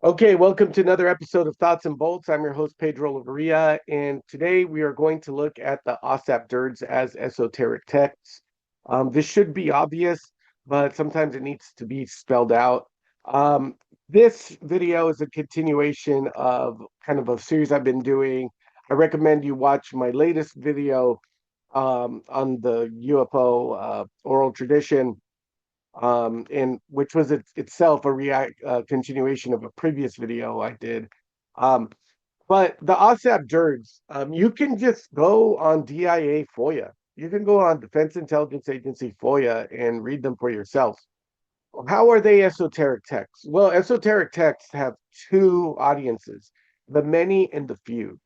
Okay, welcome to another episode of Thoughts and Bolts. I'm your host, Pedro Laveria, and today we are going to look at the OSAP DIRDs as esoteric texts. This should be obvious, but sometimes it needs to be spelled out. Um, this video is a continuation of kind of a series I've been doing. I recommend you watch my latest video on the UFO oral tradition and which was itself a continuation of a previous video I did. Um, but the OSAP DIRDs, you can just go on DIA FOIA. You can go on Defense Intelligence Agency FOIA and read them for yourself. How are they esoteric texts? Well, esoteric texts have two audiences, the many and the few.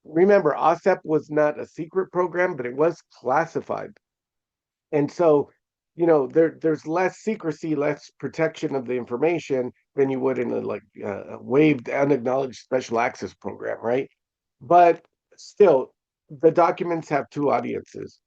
Remember, OSAP was not a secret program, but it was classified. And so, there's less secrecy, less protection of the information than you would in a waived, unacknowledged special access program, right? But still, the documents have two audiences: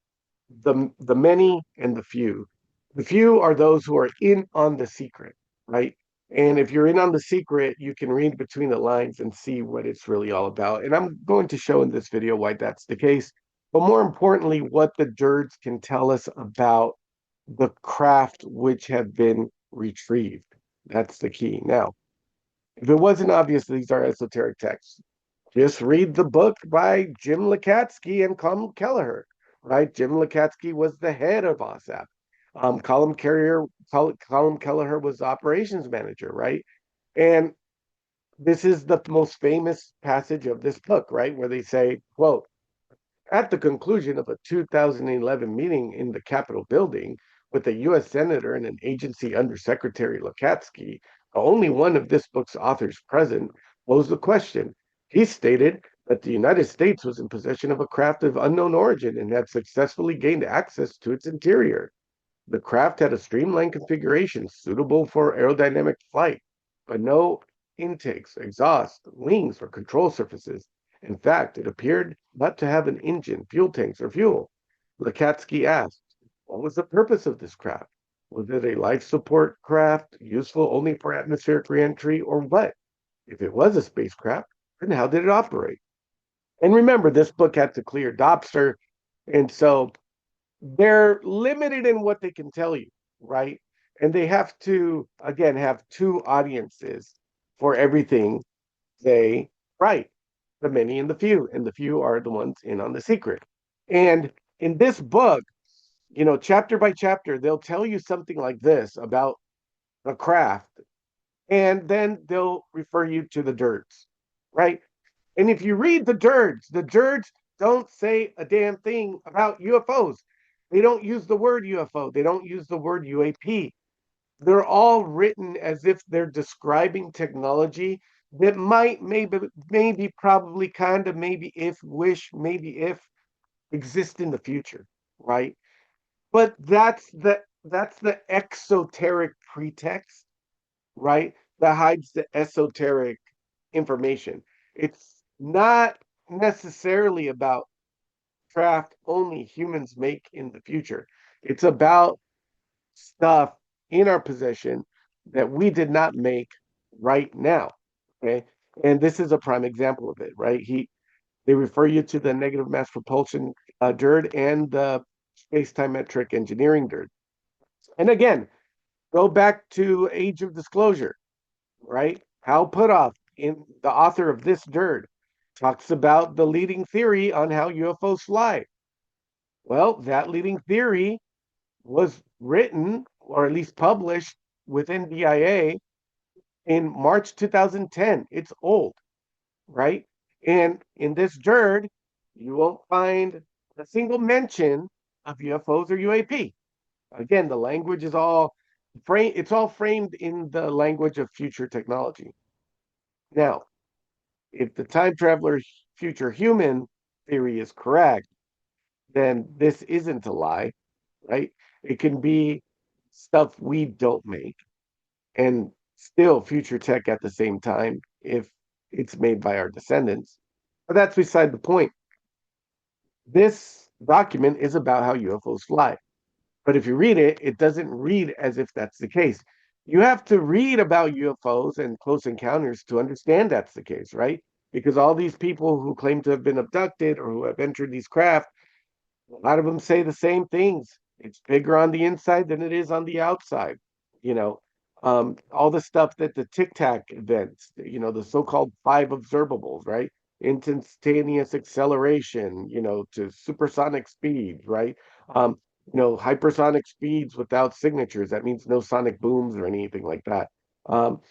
the many and the few. The few are those who are in on the secret, right? And if you're in on the secret, you can read between the lines and see what it's really all about. And I'm going to show in this video why that's the case. But more importantly, what the DIRDs can tell us about the craft which have been retrieved. That's the key. Now, if it wasn't obvious these are esoteric texts, just read the book by Jim Lakatsky and Colin Kelleher, right? Jim Lakatsky was the head of OSAP. Colin Kelleher was the operations manager, right? And this is the most famous passage of this book, right? Where they say, quote, at the conclusion of a 2011 meeting in the Capitol building with a U.S. Senator and an agency Undersecretary Lakatsky, only one of this book's authors present, posed the question. He stated that the United States was in possession of a craft of unknown origin and had successfully gained access to its interior. The craft had a streamlined configuration suitable for aerodynamic flight, but no intakes, exhaust, wings, or control surfaces. In fact, it appeared not to have an engine, fuel tanks, or fuel. Lakatsky asked, what was the purpose of this craft? Was it a life support craft, useful only for atmospheric reentry, or what? If it was a spacecraft, then how did it operate? And remember, this book had to clear Dobster, and so they're limited in what they can tell you, right? And they have to, again, have two audiences for everything they write, the many and the few. And the few are the ones in on the secret. And in this book, chapter by chapter, they'll tell you something like this about a craft, and then they'll refer you to the DIRDs, right? And if you read the DIRDs don't say a damn thing about UFOs. They don't use the word UFO. They don't use the word UAP. They're all written as if they're describing technology that might, maybe, probably, kind of, maybe, if, wish, maybe, if, exist in the future, right? But that's the exoteric pretext, right? That hides the esoteric information. It's not necessarily about craft only humans make in the future. It's about stuff in our possession that we did not make right now. Okay. And this is a prime example of it, right? They refer you to the negative mass propulsion DIRD and the space-time metric engineering DIRD. And again, go back to Age of Disclosure, right? Hal Puthoff, in the author of this DIRD, talks about the leading theory on how UFOs fly. Well, that leading theory was written, or at least published, within DIA in March 2010. It's old, right? And in this DIRD, you won't find a single mention of UFOs or UAP. Again, the language is it's all framed in the language of future technology. Now, if the time traveler future human theory is correct, then this isn't a lie, right? It can be stuff we don't make and still future tech at the same time if it's made by our descendants. But that's beside the point. This document is about how UFOs fly. But if you read it, it doesn't read as if that's the case. You have to read about UFOs and close encounters to understand that's the case, right? Because all these people who claim to have been abducted or who have entered these craft, a lot of them say the same things. It's bigger on the inside than it is on the outside. You know, all the stuff that the Tic Tac events, the so-called five observables, right? Instantaneous acceleration, to supersonic speeds, right? Um, hypersonic speeds without signatures. That means no sonic booms or anything like that. Um,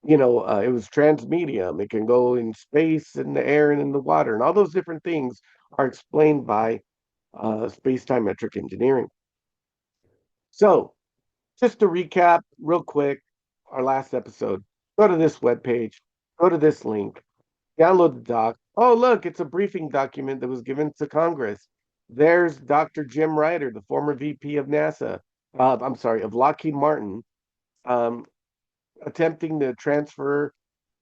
it was transmedium. It can go in space, in the air, and in the water, and all those different things are explained by space-time metric engineering. So, just to recap real quick, our last episode, go to this webpage, go to this link, download the doc. Oh, look, it's a briefing document that was given to Congress. There's Dr. Jim Ryder, the former VP of NASA, I'm sorry, of Lockheed Martin, um, attempting to transfer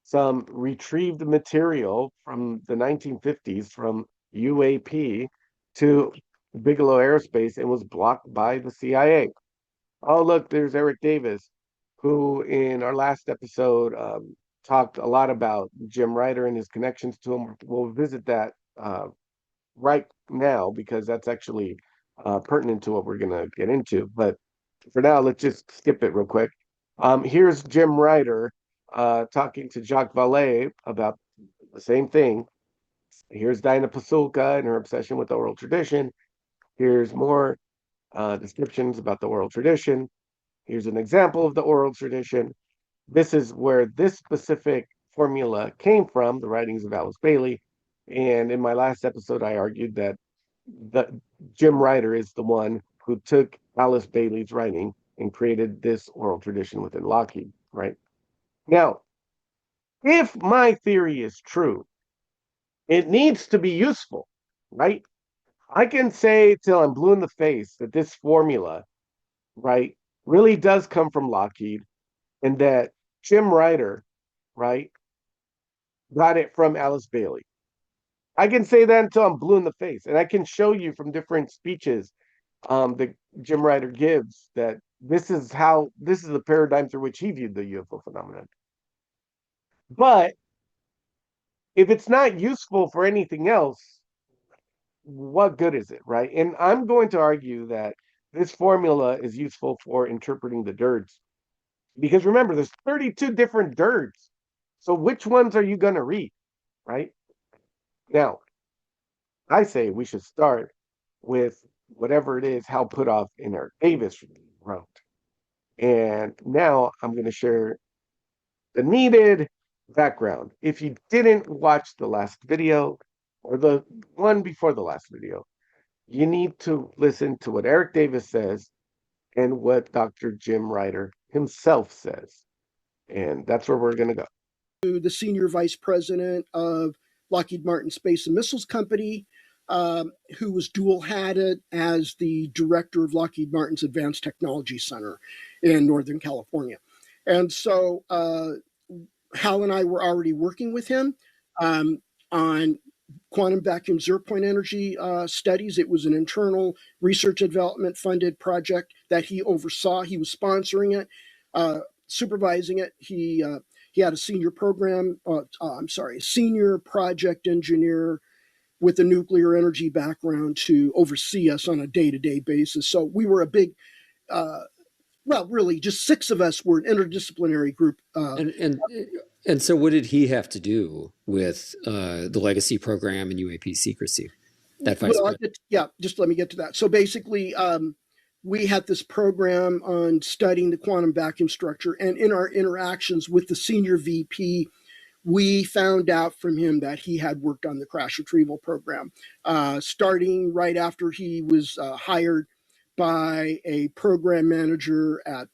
some retrieved material from the 1950s from UAP to Bigelow Aerospace and was blocked by the CIA. Oh, look, there's Eric Davis, who in our last episode talked a lot about Jim Ryder and his connections to him. We'll visit that right now because that's actually pertinent to what we're going to get into. But for now, let's just skip it real quick. Here's Jim Ryder talking to Jacques Vallée about the same thing. Here's Dinah Pasulka and her obsession with the oral tradition. Here's more descriptions about the oral tradition. Here's an example of the oral tradition. This is where this specific formula came from, the writings of Alice Bailey. And in my last episode, I argued that Jim Ryder is the one who took Alice Bailey's writing and created this oral tradition within Lockheed, right? Now, if my theory is true, it needs to be useful, right? I can say till I'm blue in the face that this formula, right, really does come from Lockheed and that Jim Ryder, right, got it from Alice Bailey. I can say that until I'm blue in the face. And I can show you from different speeches that Jim Ryder gives that this is the paradigm through which he viewed the UFO phenomenon. But if it's not useful for anything else, what good is it, right? And I'm going to argue that this formula is useful for interpreting the DIRDs. Because remember, there's 32 different DIRDs. So which ones are you going to read, right? Now, I say we should start with whatever it is Hal Puthoff in our Davis wrote. And now I'm going to share the needed background. If you didn't watch the last video or the one before the last video, you need to listen to what Eric Davis says and what Dr. Jim Ryder himself says. And that's where we're going to go. The senior vice president of Lockheed Martin Space and Missiles Company, who was dual-hatted as the director of Lockheed Martin's Advanced Technology Center in Northern California. And so Hal and I were already working with him on quantum vacuum zero-point energy studies. It was an internal research and development funded project that he oversaw. He was sponsoring it, supervising it. He had a senior senior project engineer with a nuclear energy background to oversee us on a day-to-day basis. So we were a big, really just six of us were an interdisciplinary group. And so what did he have to do with the legacy program and UAP secrecy? Just let me get to that. So basically, we had this program on studying the quantum vacuum structure, and in our interactions with the senior VP, we found out from him that he had worked on the crash retrieval program, starting right after he was hired by a program manager at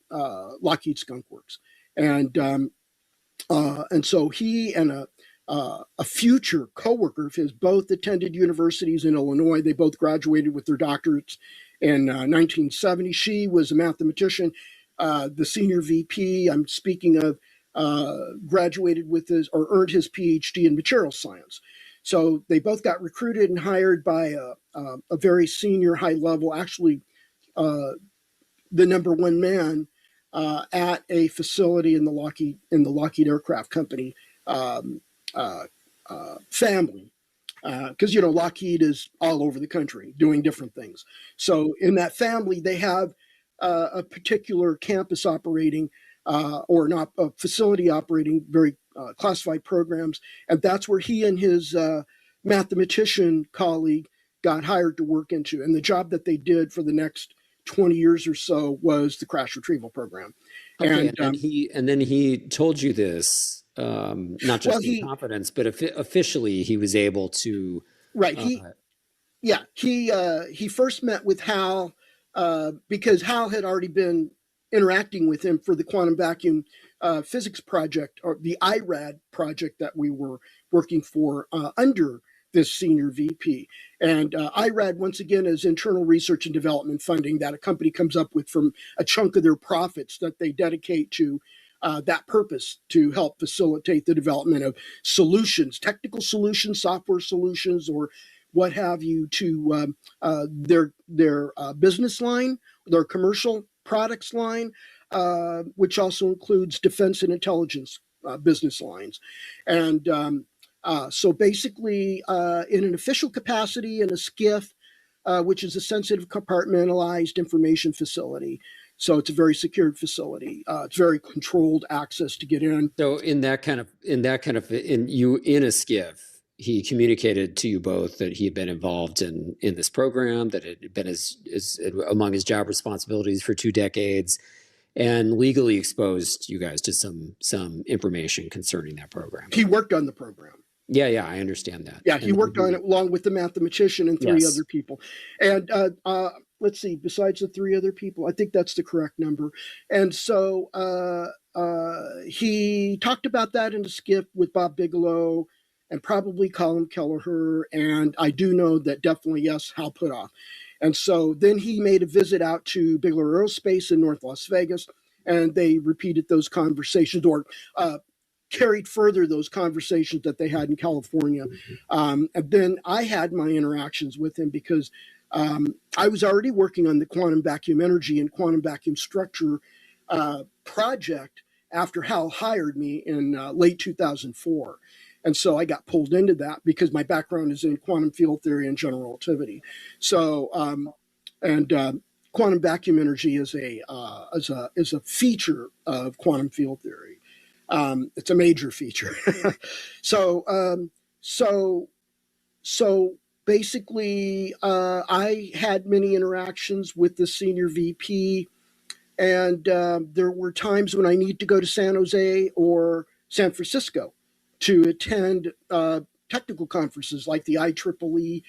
Lockheed Skunk Works, and so he and a future coworker of his both attended universities in Illinois. They both graduated with their doctorates in 1970. She was a mathematician. The senior VP I'm speaking of graduated with earned his PhD in material science. So they both got recruited and hired by a very senior, high level, actually the number one man at a facility in the Lockheed Aircraft Company um, uh, family, because Lockheed is all over the country doing different things. So in that family, they have a particular campus operating, or not a facility operating very classified programs, and that's where he and his mathematician colleague got hired to work into. And the job that they did for the next 20 years or so was the crash retrieval program. Okay, And and then he told you this, not well, just in confidence, but officially he was able to. right, Uh, he first met with Hal because Hal had already been interacting with him for the quantum vacuum physics project, or the IRAD project that we were working for under this senior VP. And IRAD, once again, is internal research and development funding that a company comes up with from a chunk of their profits that they dedicate to that purpose, to help facilitate the development of solutions, technical solutions, software solutions, or what have you, to their business line, their commercial products line, which also includes defense and intelligence business lines. And so basically, in an official capacity in a SCIF, which is a sensitive compartmentalized information facility. So it's a very secured facility. It's very controlled access to get in. so in a skiff, he communicated to you both that he had been involved in this program, that it had been his among his job responsibilities for 2 decades, and legally exposed you guys to some information concerning that program. He worked on the program. Yeah, I understand that. Yeah, he worked on it along with the mathematician and three Yes. other people. And let's see, besides the three other people, I think that's the correct number. And so he talked about that in the SCIF with Bob Bigelow and probably Colin Kelleher. And I do know that definitely, yes, Hal Puthoff. And so then he made a visit out to Bigelow Aerospace in North Las Vegas, and they repeated those conversations, or carried further those conversations that they had in California. And then I had my interactions with him because I was already working on the quantum vacuum energy and quantum vacuum structure project after Hal hired me in late 2004. And so I got pulled into that because my background is in quantum field theory and general relativity. So, quantum vacuum energy is a feature of quantum field theory. It's a major feature. so, so basically, I had many interactions with the senior VP, and there were times when I need to go to San Jose or San Francisco to attend technical conferences like the IEEE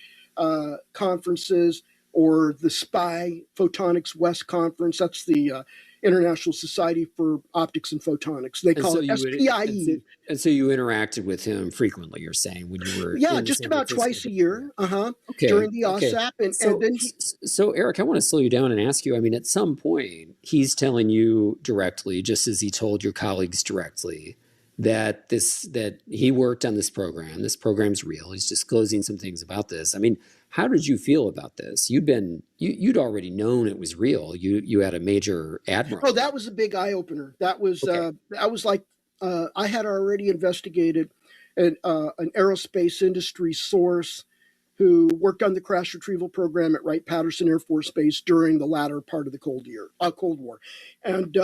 conferences, or the SPI Photonics West Conference. That's the International Society for Optics and Photonics. They call it SPIE. And so you interacted with him frequently, you're saying, when you were Yeah, just about twice a year. Okay. During the OSAP. And then so Eric, I want to slow you down and ask you, I mean, at some point, he's telling you directly, just as he told your colleagues directly, that he worked on this program. This program's real. He's disclosing some things about this. I mean, how did you feel about this? You'd already known it was real. You had a major admiral. Oh, that was a big eye opener. That was like I had already investigated an aerospace industry source who worked on the crash retrieval program at Wright-Patterson Air Force Base during the latter part of the Cold War, and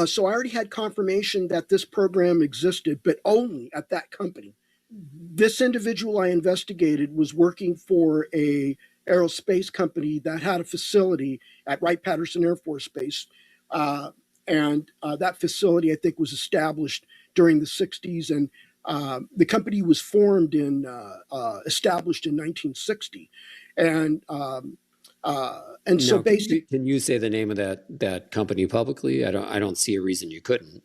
so I already had confirmation that this program existed, but only at that company. This individual I investigated was working for a aerospace company that had a facility at Wright-Patterson Air Force Base. And that facility, I think, was established during the 60s. And the company was established in 1960. And so basically, can you say the name of that company publicly? I don't see a reason you couldn't.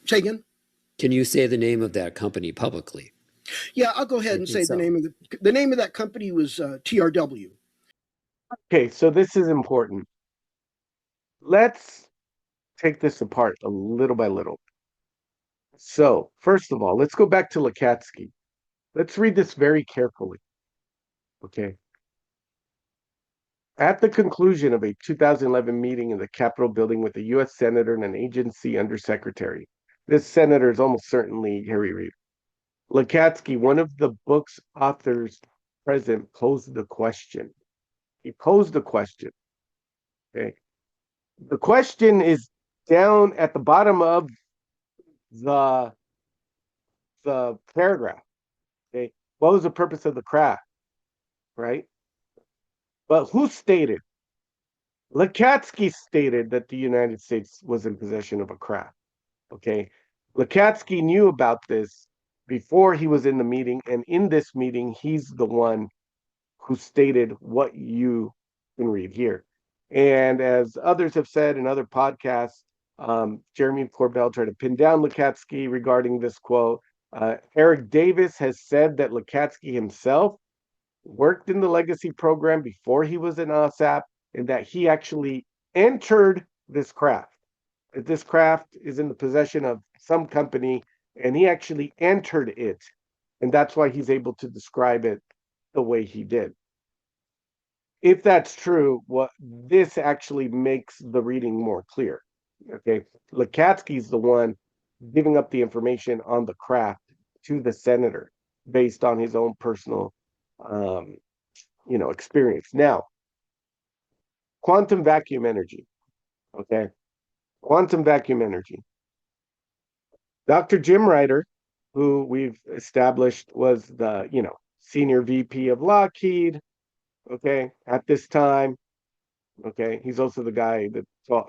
Say again? Can you say the name of that company publicly? Yeah, I'll go ahead and say the name of the name of that company was TRW. Okay, so this is important. Let's take this apart a little by little. So, first of all, let's go back to Lukatsky. Let's read this very carefully. Okay. At the conclusion of a 2011 meeting in the Capitol building with a U.S. senator and an agency undersecretary, this senator is almost certainly Harry Reid. Lukatsky, one of the book's authors present, posed the question. He posed the question. Okay. The question is down at the bottom of the paragraph. Okay. What was the purpose of the craft? Right? But who stated? Lukatsky stated that the United States was in possession of a craft. Okay. Lukatsky knew about this before he was in the meeting, and in this meeting, he's the one who stated what you can read here. And as others have said in other podcasts, Jeremy Corbell tried to pin down Lukatsky regarding this quote. Eric Davis has said that Lukatsky himself worked in the legacy program before he was in OSAP, and that he actually entered this craft. This craft is in the possession of some company, and he actually entered it. And that's why he's able to describe it the way he did. If that's true, what this actually makes the reading more clear. Okay. Lukatsky's the one giving up the information on the craft to the senator based on his own personal experience. Now, quantum vacuum energy. Okay. Quantum vacuum energy. Dr. Jim Ryder, who we've established was the, senior VP of Lockheed, okay, at this time. Okay. He's also the guy that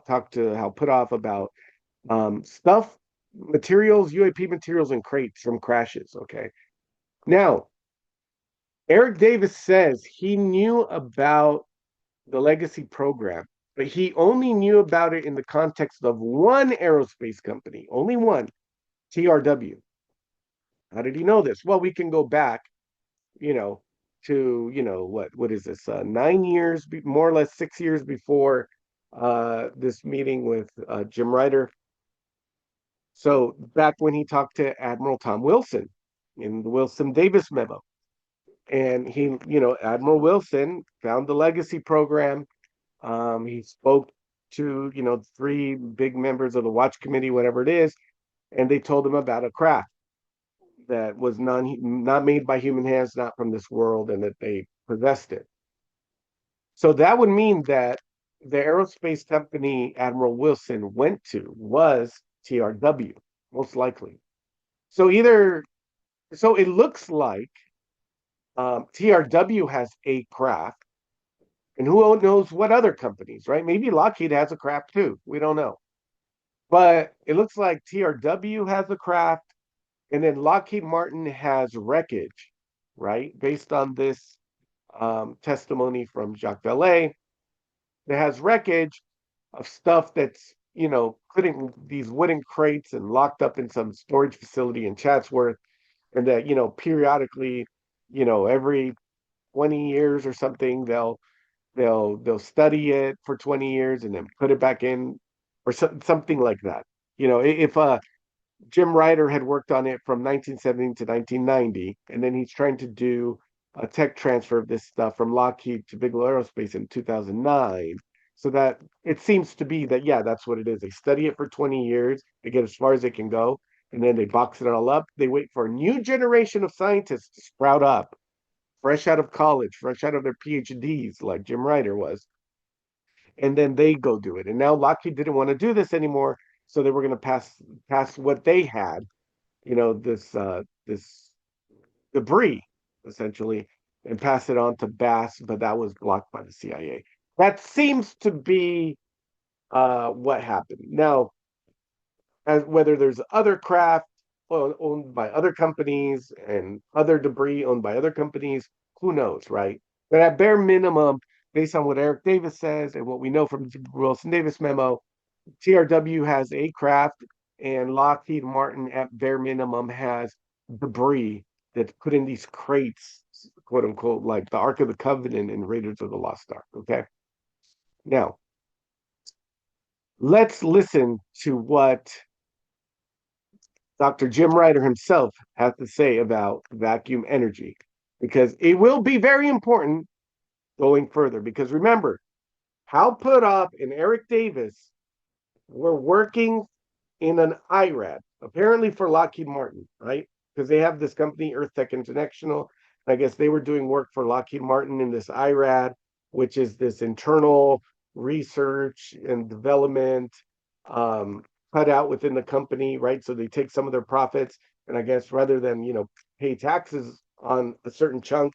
talked to Hal Puthoff about materials, UAP materials and crates from crashes. Okay. Now, Eric Davis says he knew about the legacy program, but he only knew about it in the context of one aerospace company, only one, TRW. How did he know this? Well, we can go back, to, what is this? 9 years, more or less 6 years before this meeting with Jim Ryder. So back when he talked to Admiral Tom Wilson in the Wilson Davis memo. And he, Admiral Wilson found the legacy program. He spoke to, three big members of the watch committee, whatever it is, and they told him about a craft that was not made by human hands, not from this world, and that they possessed it. So that would mean that the aerospace company Admiral Wilson went to was TRW, most likely. So it looks like TRW has a craft, and who knows what other companies, right? Maybe Lockheed has a craft too. We don't know. But it looks like TRW has a craft, and then Lockheed Martin has wreckage, right? Based on this testimony from Jacques Vallée, that has wreckage of stuff that's, putting these wooden crates and locked up in some storage facility in Chatsworth, and that, periodically, every 20 years or something, they'll study it for 20 years and then put it back in, or something like that. If Jim Ryder had worked on it from 1970 to 1990, and then he's trying to do a tech transfer of this stuff from Lockheed to Bigelow Aerospace in 2009. So that it seems to be that, yeah, that's what it is. They study it for 20 years, they get as far as they can go, and then they box it all up. They wait for a new generation of scientists to sprout up, fresh out of college, fresh out of their PhDs, like Jim Ryder was. And then they go do it. And now Lockheed didn't want to do this anymore, so they were going to pass what they had, this debris essentially, and pass it on to Bass, but that was blocked by the CIA. That seems to be what happened. Now, as whether there's other craft owned by other companies and other debris owned by other companies, who knows, right? But at bare minimum, based on what Eric Davis says and what we know from the Wilson Davis memo, TRW has a craft, and Lockheed Martin at bare minimum has debris that's put in these crates, quote unquote, like the Ark of the Covenant and Raiders of the Lost Ark. Okay. Now, let's listen to what Dr. Jim Ryder himself has to say about vacuum energy, because it will be very important going further. Because remember, Hal Puthoff and Eric Davis were working in an IRAD, apparently for Lockheed Martin, right? Because they have this company, Earth Tech International. I guess they were doing work for Lockheed Martin in this IRAD, which is this internal research and development cut out within the company, right? So they take some of their profits, and I guess rather than pay taxes on a certain chunk,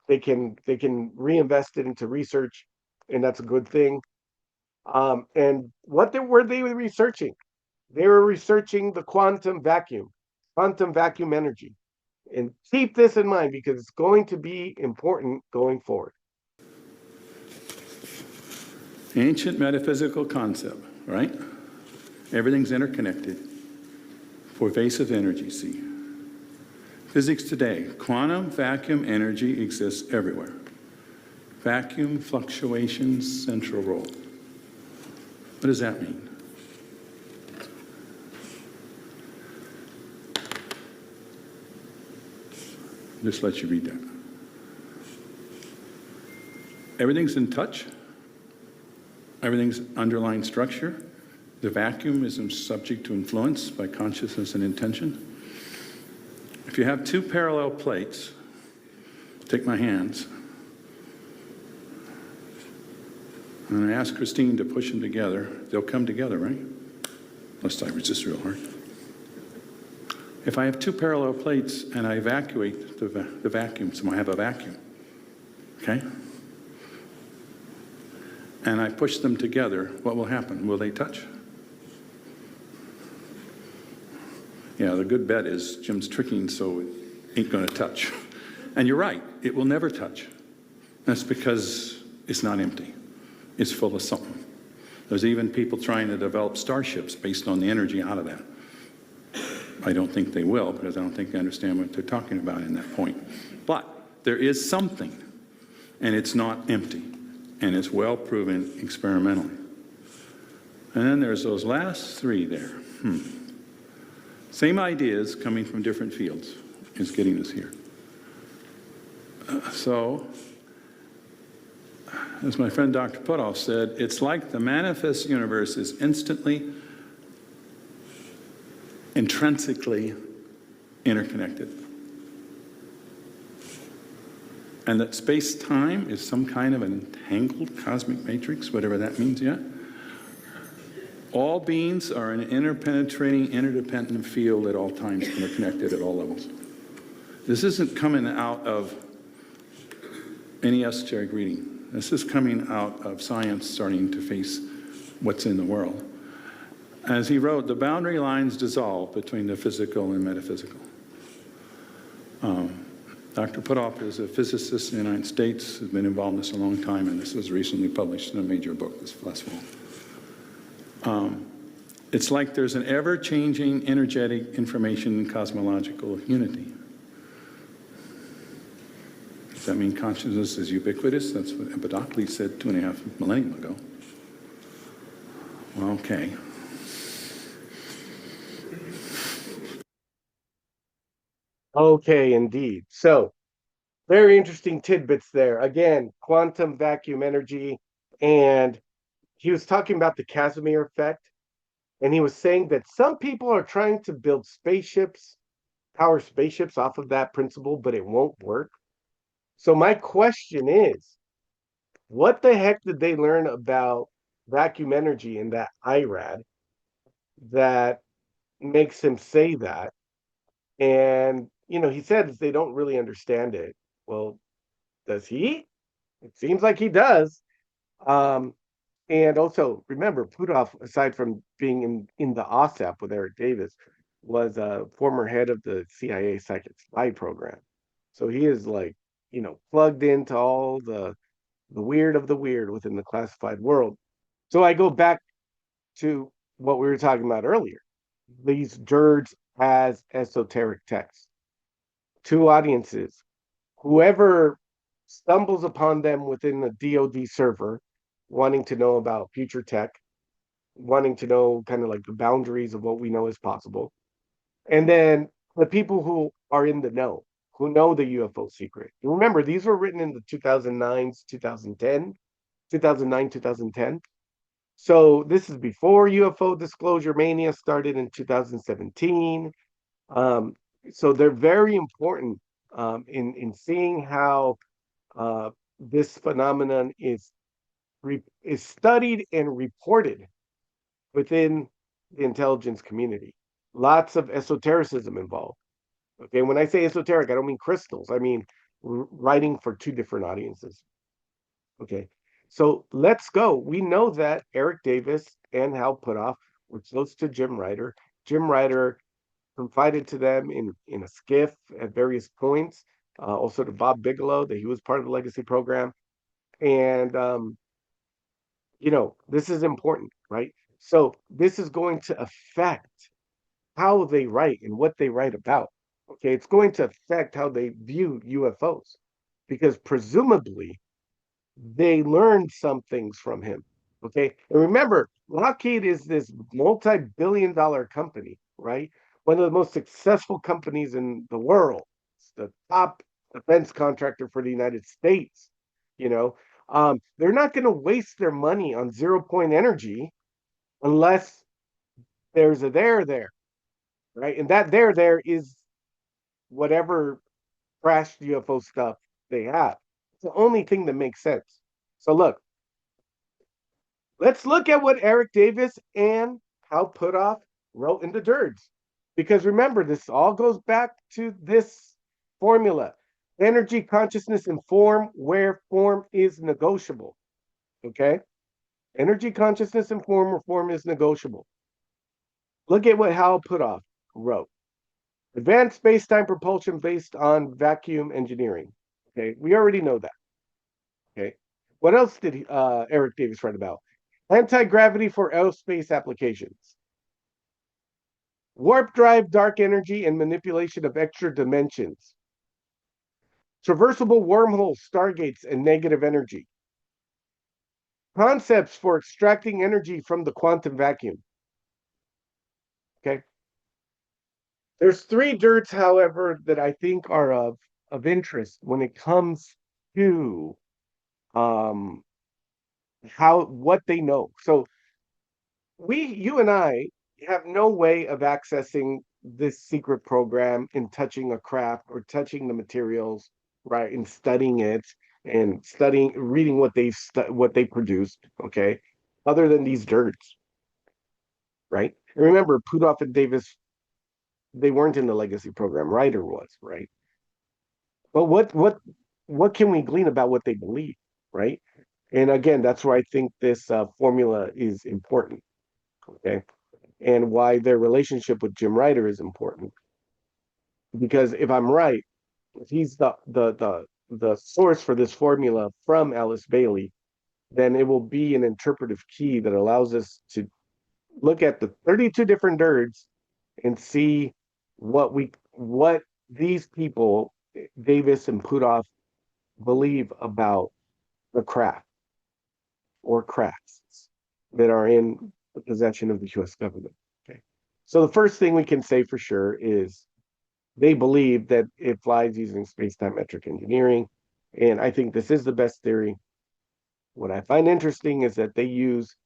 they can reinvest it into research, and that's a good thing. And were they researching? They were researching the quantum vacuum energy. And keep this in mind because it's going to be important going forward. Ancient metaphysical concept, right? Everything's interconnected. Pervasive energy, see. Physics today, quantum vacuum energy exists everywhere. Vacuum fluctuations, central role. What does that mean? Just let you read that. Everything's in touch. Everything's underlying structure. The vacuum isn't subject to influence by consciousness and intention. If you have two parallel plates, take my hands, and I ask Christine to push them together, they'll come together, right? Unless I resist real hard. If I have two parallel plates and I evacuate the vacuum, so I have a vacuum, okay? And I push them together, what will happen? Will they touch? Yeah, the good bet is Jim's tricking, so it ain't going to touch. And you're right, it will never touch. That's because it's not empty. It's full of something. There's even people trying to develop starships based on the energy out of that. I don't think they will, because I don't think they understand what they're talking about in that point. But there is something, and it's not empty, and it's well proven experimentally. And then there's those last three there. Same ideas coming from different fields is getting us here. So, as my friend Dr. Puthoff said, it's like the manifest universe is instantly, intrinsically interconnected. And that space-time is some kind of an entangled cosmic matrix, whatever that means yet. All beings are an interpenetrating, interdependent field at all times, interconnected at all levels. This isn't coming out of any esoteric reading. This is coming out of science starting to face what's in the world. As he wrote, the boundary lines dissolve between the physical and metaphysical. Dr. Puthoff is a physicist in the United States, has been involved in this a long time, and this was recently published in a major book this last fall. It's like there's an ever-changing energetic information and cosmological unity. Does that mean consciousness is ubiquitous? That's what Empedocles said 2.5 millennia ago. Well, okay. Okay, indeed. So, very interesting tidbits there. Again, quantum vacuum energy, and he was talking about the Casimir effect, and he was saying that some people are trying to build spaceships, power spaceships off of that principle, but it won't work. So my question is, what the heck did they learn about vacuum energy in that IRAD that makes him say that? And, he said they don't really understand it. Well, does he? It seems like he does. And also, remember, Puthoff, aside from being in the OSAP with Eric Davis, was a former head of the CIA Psychic Spy program. So he is plugged into all the weird of the weird within the classified world. So I go back to what we were talking about earlier. These DIRDs as esoteric texts. Two audiences. Whoever stumbles upon them within the DoD server, wanting to know about future tech, wanting to know kind of like the boundaries of what we know is possible. And then the people who are in the know, who know the UFO secret. And remember, these were written in the 2009s, 2010, 2009, 2010. So this is before UFO disclosure mania started in 2017. Um, so they're very important in seeing how this phenomenon is studied and reported within the intelligence community. Lots of esotericism involved. Okay, when I say esoteric, I don't mean crystals. I mean writing for two different audiences. Okay, so let's go. We know that Eric Davis and Hal Puthoff were close to Jim Ryder. Jim Ryder confided to them in a skiff at various points, also to Bob Bigelow, that he was part of the legacy program. And, this is important, right? So this is going to affect how they write and what they write about. Okay, it's going to affect how they view UFOs because presumably they learned some things from him. Okay. And remember, Lockheed is this multi-billion-dollar company, right? One of the most successful companies in the world. It's the top defense contractor for the United States. You know, they're not going to waste their money on 0 point energy unless there's a there, right? And that there is whatever crashed UFO stuff they have. It's the only thing that makes sense. So look, let's look at what Eric Davis and Hal Puthoff wrote in the DIRDs. Because remember, this all goes back to this formula: energy, consciousness, and form, where form is negotiable. Okay? Energy, consciousness, and form, where form is negotiable. Look at what Hal Puthoff wrote: advanced space-time propulsion based on vacuum engineering. Okay, we already know that. Okay, what else did Eric Davis write about? Anti-gravity for aerospace applications. Warp drive, dark energy, and manipulation of extra dimensions. Traversable wormholes, stargates, and negative energy. Concepts for extracting energy from the quantum vacuum. Okay. There's three DIRDs, however, that I think are of interest when it comes to what they know. So you and I have no way of accessing this secret program in touching a craft or touching the materials, right? And studying it and reading what they produced. Okay, other than these DIRDs, right? And remember, Puthoff and Davis, they weren't in the legacy program. Ryder was, right? But what can we glean about what they believe, right? And again, that's where I think this formula is important. Okay, and why their relationship with Jim Ryder is important. Because if I'm right, if he's the source for this formula from Alice Bailey, then it will be an interpretive key that allows us to look at the 32 different DIRDs and see what these people, Davis and Puthoff, believe about the craft or crafts that are in the possession of the US government. Okay. So the first thing we can say for sure is they believe that it flies using space-time metric engineering. And I think this is the best theory. What I find interesting is that they use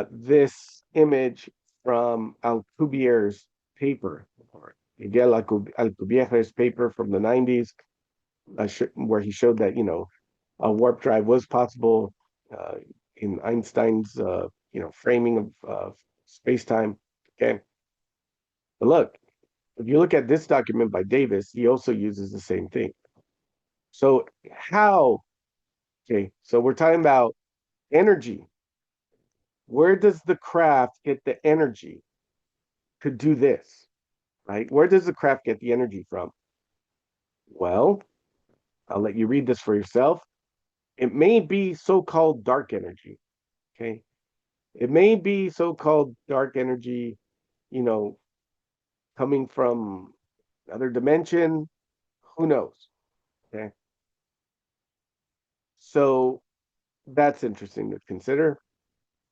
this image from Alcubierre's paper, or Miguel Alcubierre's paper from the 90s, where he showed that, a warp drive was possible in Einstein's, framing of space-time. Okay. But look, if you look at this document by Davis, he also uses the same thing. So so we're talking about energy. Where does the craft get the energy to do this, right? Where does the craft get the energy from? Well, I'll let you read this for yourself. It may be so-called dark energy, okay? It may be so-called dark energy, coming from another dimension. Who knows, okay? So that's interesting to consider.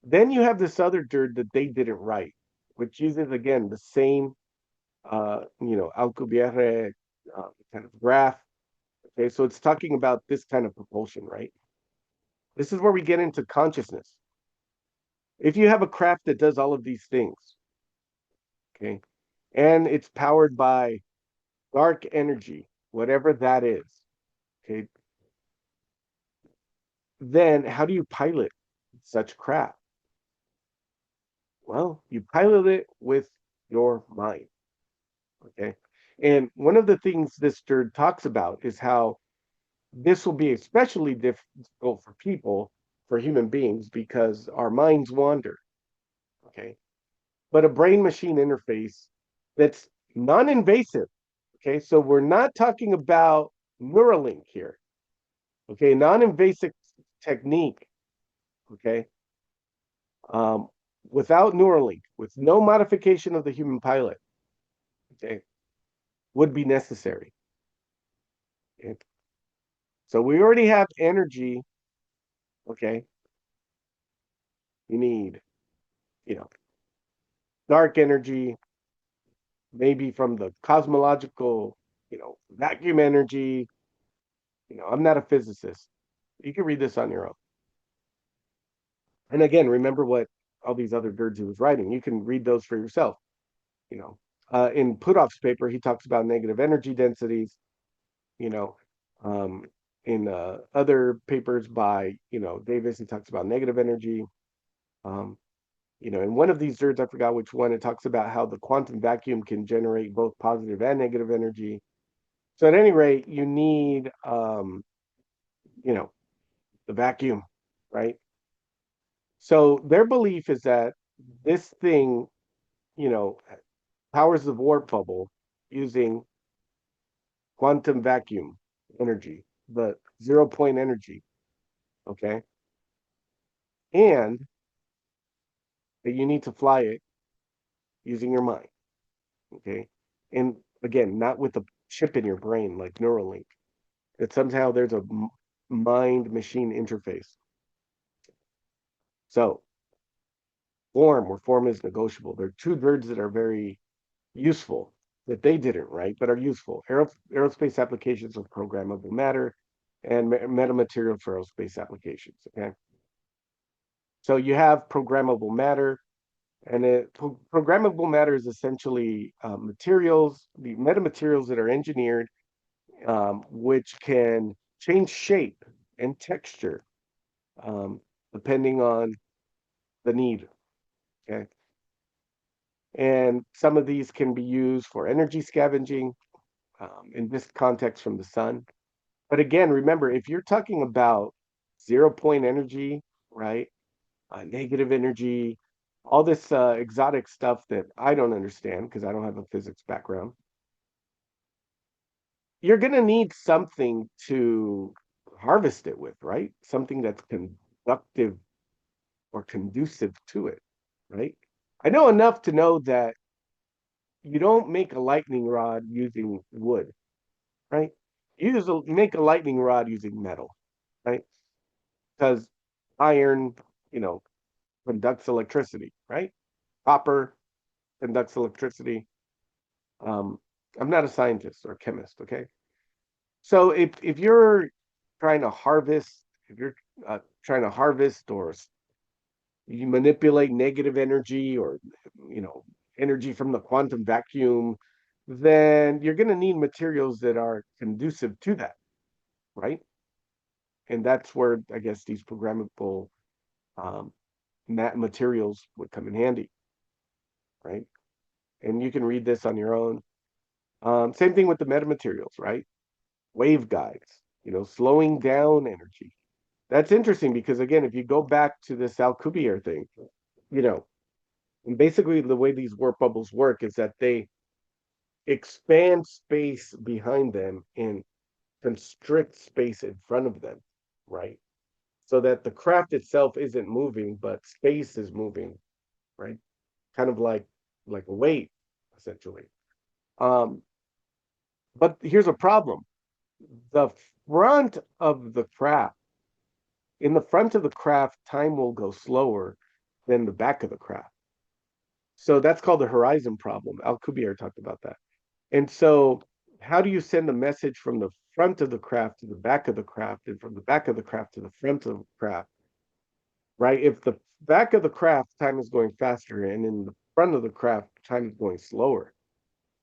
Then you have this other DIRD that they didn't write, which uses, again, the same, Alcubierre kind of graph. Okay, so it's talking about this kind of propulsion, right? This is where we get into consciousness. If you have a craft that does all of these things, okay, and it's powered by dark energy, whatever that is, okay, then how do you pilot such craft? Well, you pilot it with your mind, okay? And one of the things this DIRD talks about is how this will be especially difficult for people, for human beings, because our minds wander, okay? But a brain machine interface that's non invasive, okay? So we're not talking about Neuralink here, okay? Non invasive technique, okay? Um, without Neuralink, with no modification of the human pilot, okay, would be necessary. Okay? So we already have energy, okay? You need, you know, dark energy, maybe from the cosmological, vacuum energy. I'm not a physicist. You can read this on your own. And again, remember what all these other DIRDs he was writing. You can read those for yourself. You know, in Puthoff's paper, he talks about negative energy densities. You know, um, in other papers by Davis, he talks about negative energy. Um, in one of these DIRDs, I forgot which one, it talks about how the quantum vacuum can generate both positive and negative energy. So at any rate, you need, the vacuum, right? So their belief is that this thing, you know, powers the warp bubble using quantum vacuum energy, the 0 point energy, okay? And that you need to fly it using your mind, okay? And again, not with a chip in your brain like Neuralink, that somehow there's a mind machine interface. So, form is negotiable. There are two words that are very useful that they didn't write, but are useful. Aerospace applications of programmable matter and metamaterial for aerospace applications. Okay. So you have programmable matter, and programmable matter is essentially materials, the metamaterials that are engineered, which can change shape and texture um, depending on the need. Okay. And some of these can be used for energy scavenging, in this context from the sun. But again, remember, if you're talking about 0 point energy, right? Negative energy, all this exotic stuff that I don't understand because I don't have a physics background, you're going to need something to harvest it with, right? Something that's conductive or conducive to it, right? I know enough to know that you don't make a lightning rod using wood, right? Make a lightning rod using metal, right? Because iron, you know, conducts electricity, right? Copper conducts electricity. Um, I'm not a scientist or chemist, okay? So if you're trying to harvest, if you're trying to harvest or you manipulate negative energy or energy from the quantum vacuum, then you're going to need materials that are conducive to that, right? And that's where I guess these programmable um, materials would come in handy, right? And you can read this on your own. Same thing with the metamaterials, right? Waveguides, slowing down energy. That's interesting because again, if you go back to this Alcubierre thing, you know, and basically the way these warp bubbles work is that they expand space behind them and constrict space in front of them, right? So that the craft itself isn't moving, but space is moving, right? Kind of like a weight, essentially. Um, but here's a problem. The front of the craft, in the front of the craft, time will go slower than the back of the craft. So that's called the horizon problem. Alcubierre talked about that. And so how do you send a message from the front of the craft to the back of the craft, and from the back of the craft to the front of the craft, right? If the back of the craft time is going faster and in the front of the craft time is going slower,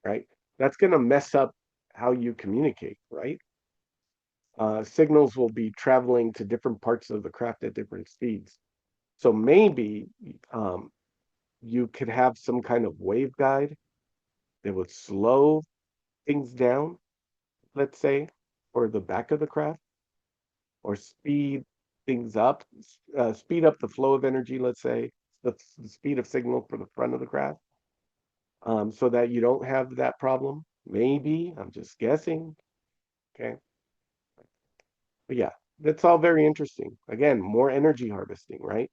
right? That's going to mess up how you communicate, right? Signals will be traveling to different parts of the craft at different speeds. So maybe you could have some kind of waveguide that would slow things down, let's say, for the back of the craft, or speed things up, speed up the flow of energy, let's say, the speed of signal for the front of the craft, so that you don't have that problem. Maybe, I'm just guessing. Okay. But yeah, that's all very interesting. Again, more energy harvesting, right?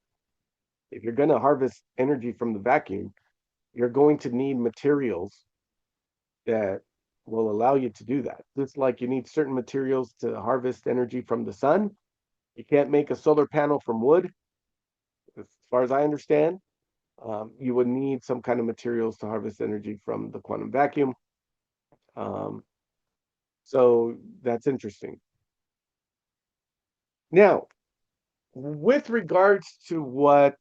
If you're going to harvest energy from the vacuum, you're going to need materials that will allow you to do that. Just like you need certain materials to harvest energy from the sun. You can't make a solar panel from wood, as far as I understand. You would need some kind of materials to harvest energy from the quantum vacuum. Um, so that's interesting. Now, with regards to what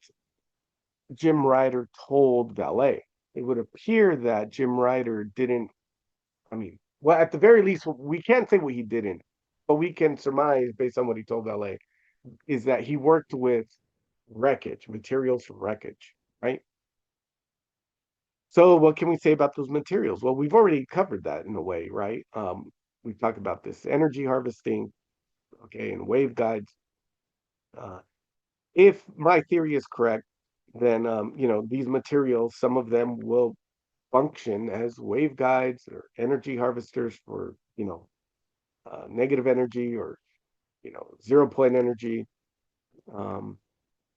Jim Ryder told Valet, it would appear that Jim Ryder didn't, I mean, well, at the very least, we can't say what he didn't, but we can surmise based on what he told Valet, is that he worked with wreckage, materials from wreckage, right? So what can we say about those materials? Well, we've already covered that in a way, right? We've talked about this energy harvesting, okay, and waveguides. Uh, if my theory is correct, then these materials, some of them will function as waveguides or energy harvesters for negative energy, or 0 point energy. Um,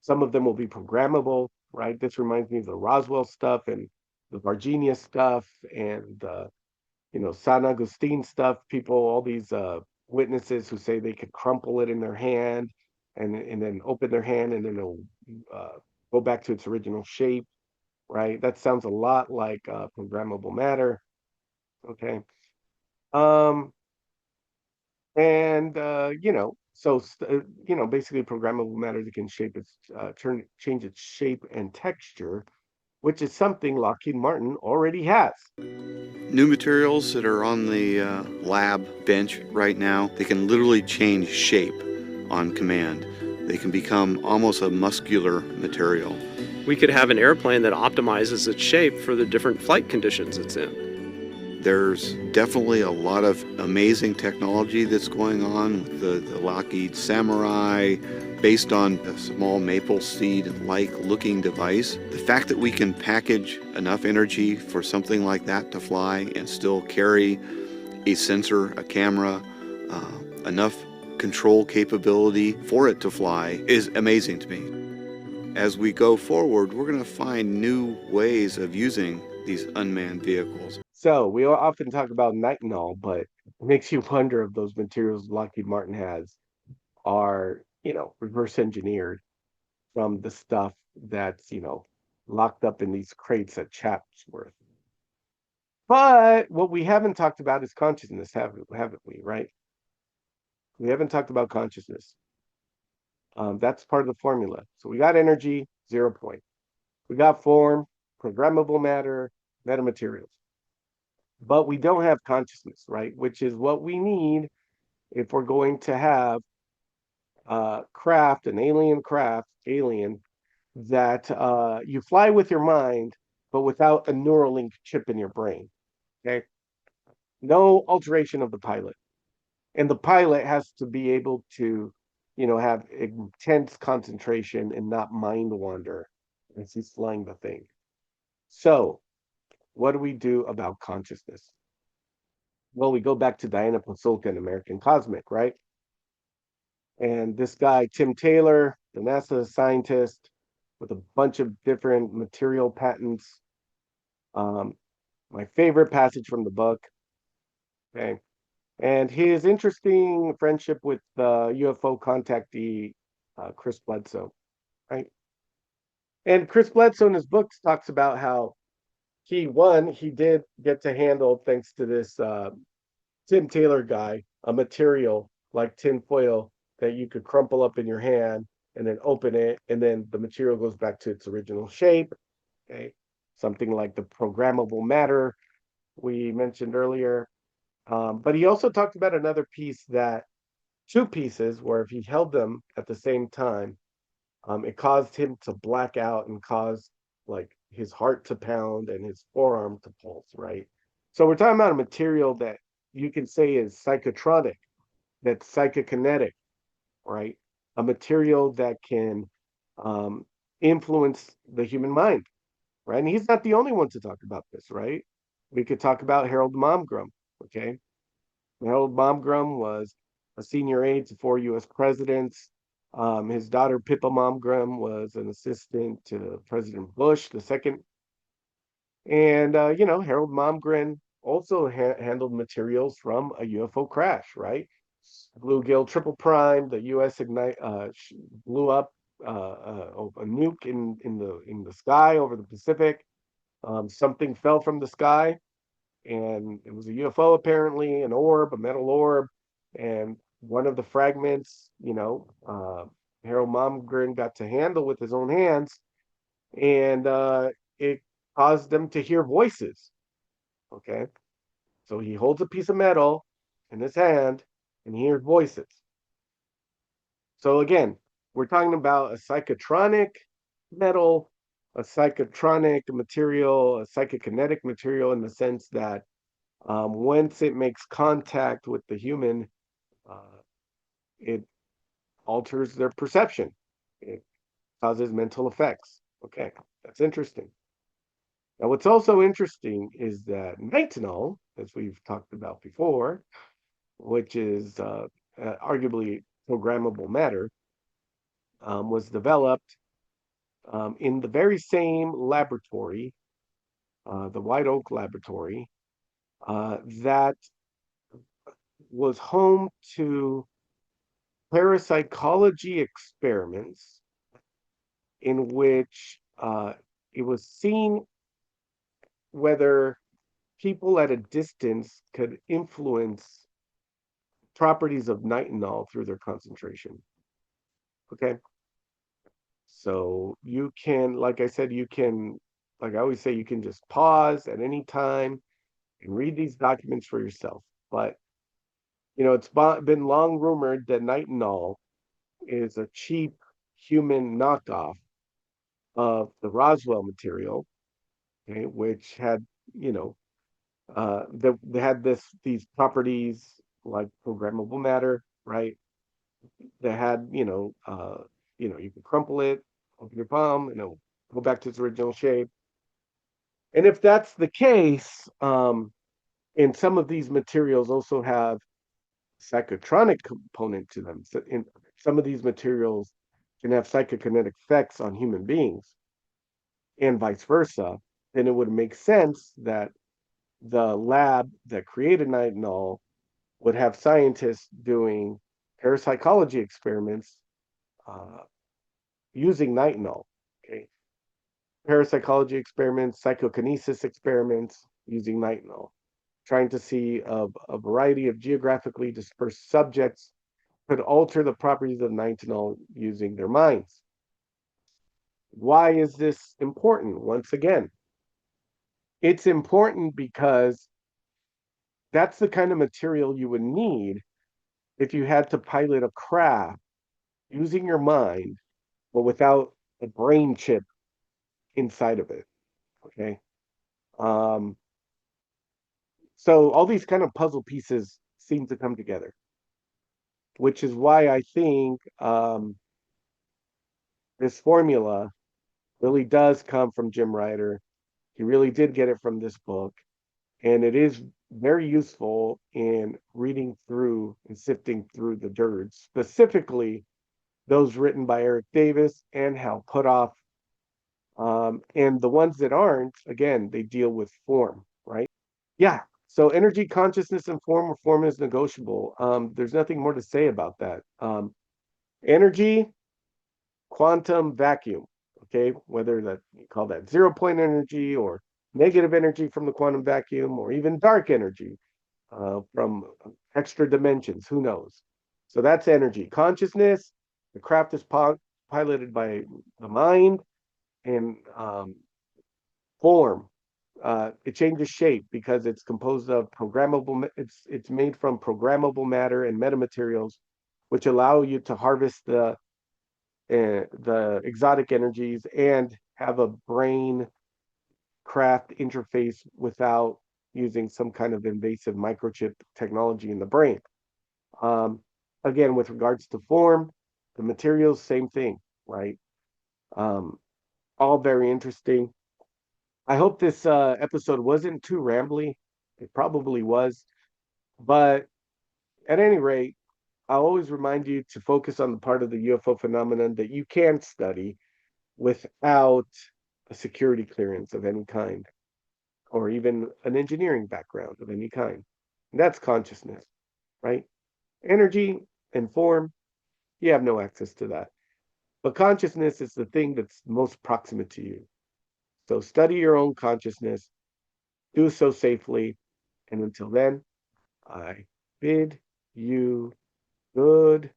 some of them will be programmable, right? This reminds me of the Roswell stuff and the Varginha stuff, and San Agustin stuff. People, all these witnesses who say they could crumple it in their hand, and then open their hand, and then it'll go back to its original shape, right? That sounds a lot like programmable matter. Okay. Um, and basically programmable matter that can change its shape and texture, which is something Lockheed Martin already has. New materials that are on the lab bench right now, they can literally change shape on command. They can become almost a muscular material. We could have an airplane that optimizes its shape for the different flight conditions it's in. There's definitely a lot of amazing technology that's going on with the Lockheed Samurai, based on a small maple seed-like looking device. The fact that we can package enough energy for something like that to fly and still carry a sensor, a camera, enough control capability for it to fly is amazing to me. As we go forward, we're going to find new ways of using these unmanned vehicles. So we often talk about nitinol, but it makes you wonder if those materials Lockheed Martin has are, reverse engineered from the stuff that's, locked up in these crates at Chatsworth. But what we haven't talked about is consciousness, haven't we, right? We haven't talked about consciousness. That's part of the formula. So we got energy, 0 point. We got form, programmable matter, metamaterials. But we don't have consciousness, right? Which is what we need if we're going to have craft, an alien craft, that you fly with your mind, but without a Neuralink chip in your brain. Okay. No alteration of the pilot. And the pilot has to be able to, have intense concentration and not mind wander as he's flying the thing. So, what do we do about consciousness? Well, we go back to Diana Pasulka in American Cosmic, right? And this guy, Tim Taylor, the NASA scientist with a bunch of different material patents. My favorite passage from the book. Okay. And his interesting friendship with the UFO contactee, Chris Bledsoe, right? And Chris Bledsoe in his books talks about how he did get to handle, thanks to this Tim Taylor guy, a material like tinfoil that you could crumple up in your hand and then open it, and then the material goes back to its original shape. Okay. Something like the programmable matter we mentioned earlier. But he also talked about another piece that two pieces where if he held them at the same time, it caused him to black out and cause like his heart to pound and his forearm to pulse, right? So we're talking about a material that you can say is psychotronic, that's psychokinetic, right? A material that can um, influence the human mind, right? And he's not the only one to talk about this, right? We could talk about Harold Momgrum, okay? Harold Momgrum was a senior aide to four U.S. presidents. His daughter Pippa Momgrum was an assistant to President Bush the second. And Harold Momgren also handled materials from a UFO crash, right? Bluegill Triple Prime, the U.S. blew up a nuke in the sky over the Pacific. Something fell from the sky, and it was a UFO apparently, an orb, a metal orb, and one of the fragments, Harold Momgren got to handle with his own hands, and it caused them to hear voices. Okay, so he holds a piece of metal in his hand and he hears voices. So again, we're talking about a psychotronic metal, a psychotronic material, a psychokinetic material in the sense that once it makes contact with the human, it alters their perception. It causes mental effects. Okay, that's interesting. Now, what's also interesting is that nitinol, as we've talked about before, which is arguably programmable matter, was developed in the very same laboratory, the White Oak Laboratory, that was home to parapsychology experiments in which it was seen whether people at a distance could influence properties of nitinol through their concentration. Okay. So you can, like I said, like I always say, you can just pause at any time and read these documents for yourself. But, it's been long rumored that nitinol is a cheap human knockoff of the Roswell material, okay, which had, they had these properties like programmable matter, right? They had, you could crumple it, open your palm, go back to its original shape. And if that's the case, and some of these materials also have psychotronic component to them. So in some of these materials can have psychokinetic effects on human beings and vice versa, then it would make sense that the lab that created nitinol would have scientists doing parapsychology experiments using nitinol. Okay, parapsychology experiments, psychokinesis experiments using nitinol, trying to see a variety of geographically dispersed subjects could alter the properties of nitinol using their minds. Why is this important? Once again, it's important because that's the kind of material you would need if you had to pilot a craft using your mind, but without a brain chip inside of it. Okay. Um, so all these kind of puzzle pieces seem to come together, which is why I think this formula really does come from Jim Ryder. He really did get it from this book. And it is very useful in reading through and sifting through the DIRDs, specifically those written by Eric Davis and Hal Puthoff. And the ones that aren't, again, they deal with form, right? Yeah. So energy, consciousness, and form is negotiable. There's nothing more to say about that. Energy, quantum vacuum, okay? Whether that you call that 0 point energy or negative energy from the quantum vacuum or even dark energy. from extra dimensions. Who knows? So that's energy. Consciousness, the craft is piloted by the mind, and form. It changes shape because it's composed of programmable. It's made from programmable matter and metamaterials, which allow you to harvest the exotic energies and have a brain craft interface without using some kind of invasive microchip technology in the brain. Um, Again, with regards to form, the materials, same thing, right? Um, all very interesting. I hope this episode wasn't too rambly. It probably was, but at any rate, I'll always remind you to focus on the part of the UFO phenomenon that you can study without a security clearance of any kind, or even an engineering background of any kind. And that's consciousness, right? Energy and form, you have no access to that. But consciousness is the thing that's most proximate to you. So study your own consciousness, do so safely, and until then, I bid you good